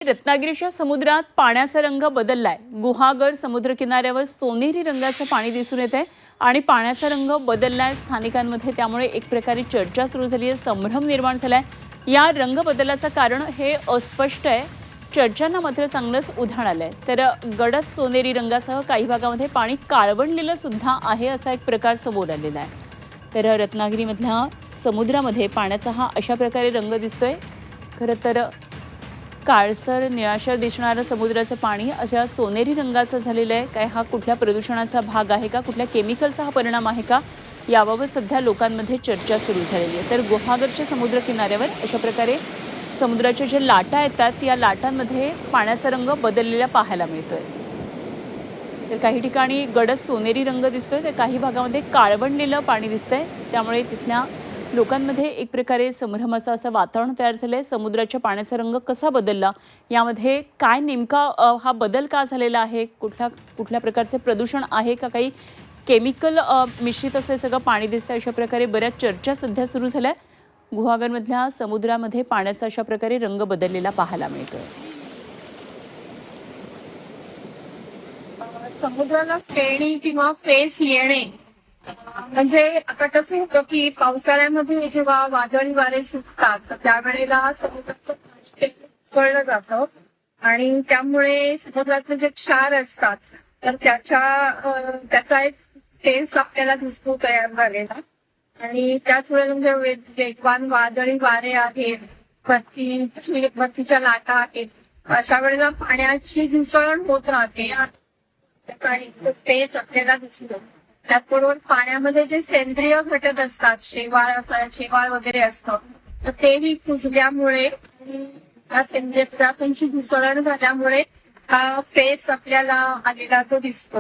रत्नागिरीच्या समुद्रात पाण्याचा रंग बदललाय। गुहागर समुद्रकिनाऱ्यावर सोनेरी रंगाचं पाणी दिसून येत आहे आणि पाण्याचा रंग बदललाय स्थानिकांमध्ये, त्यामुळे एक प्रकारे चर्चा सुरू झाली आहे, संभ्रम निर्माण झालाय। या रंग बदलाचं कारण हे अस्पष्ट आहे। चर्चांना मात्र चांगलंच उधाण आलंय। तर गडद सोनेरी रंगासह काही भागामध्ये पाणी काळवंडलेलं सुद्धा आहे, असा एक प्रकार समोर आलेला आहे। तर रत्नागिरीमधल्या समुद्रामध्ये पाण्याचा हा अशा प्रकारे रंग दिसतोय। खरं तर काळसर निळाशार दिसणारं समुद्राचं पाणी अशा सोनेरी रंगाचं झालेलं आहे। काय हा कुठल्या प्रदूषणाचा भाग आहे का, कुठल्या केमिकलचा हा परिणाम आहे का, याबाबत सध्या लोकांमध्ये चर्चा सुरू झालेली आहे। तर गुहागरच्या समुद्र किनाऱ्यावर अशा प्रकारे समुद्राच्या ज्या लाटा येतात या लाटांमध्ये पाण्याचा रंग बदललेला पाहायला मिळतोय। तर काही ठिकाणी गडद सोनेरी रंग दिसतोय, तर काही भागामध्ये काळवंडलेलं पाणी दिसतंय। त्यामुळे तिथल्या लोकांमध्ये एक प्रकारे संभ्रमाचं असं वातावरण तयार झालंय। समुद्राच्या पाण्याचा रंग कसा बदलला, यामध्ये काय नेमका हा बदल का झालेला आहे, कुठल्या प्रकारचे प्रदूषण आहे का, काही केमिकल मिश्रित असं सगळं पाणी दिसतं, अशा प्रकारे बऱ्याच चर्चा सध्या सुरू झाल्या। गुहागरमधल्या समुद्रामध्ये पाण्याचा अशा प्रकारे रंग बदललेला पाहायला मिळतोय। समुद्राला फेणी किंवा फेस येणे म्हणजे आता कसं होतं की पावसाळ्यामध्ये जेव्हा वादळी वारे सुटतात तर त्यावेळेला समुद्राचं पाणी उसळलं जातं आणि त्यामुळे समुद्रातले जे क्षार असतात तर त्याचा एक फेस आपल्याला दिसतो तयार झालेला। आणि त्याच वेळेला म्हणजे वेगवान वादळी वारे आहेत, भरतीच्या लाटा आहेत, अशा वेळेला पाण्याची घुसळण होत राहते। त्याचा फेस आपल्याला दिसतो। त्याचबरोबर पाण्यामध्ये जे सेंद्रिय घटक असतात, शेवाळ वगैरे असतं, तर तेही कुजल्यामुळे त्या सेंद्रिय पदार्थांची घुसळण झाल्यामुळे हा फेस आपल्याला आलेला तो दिसतो।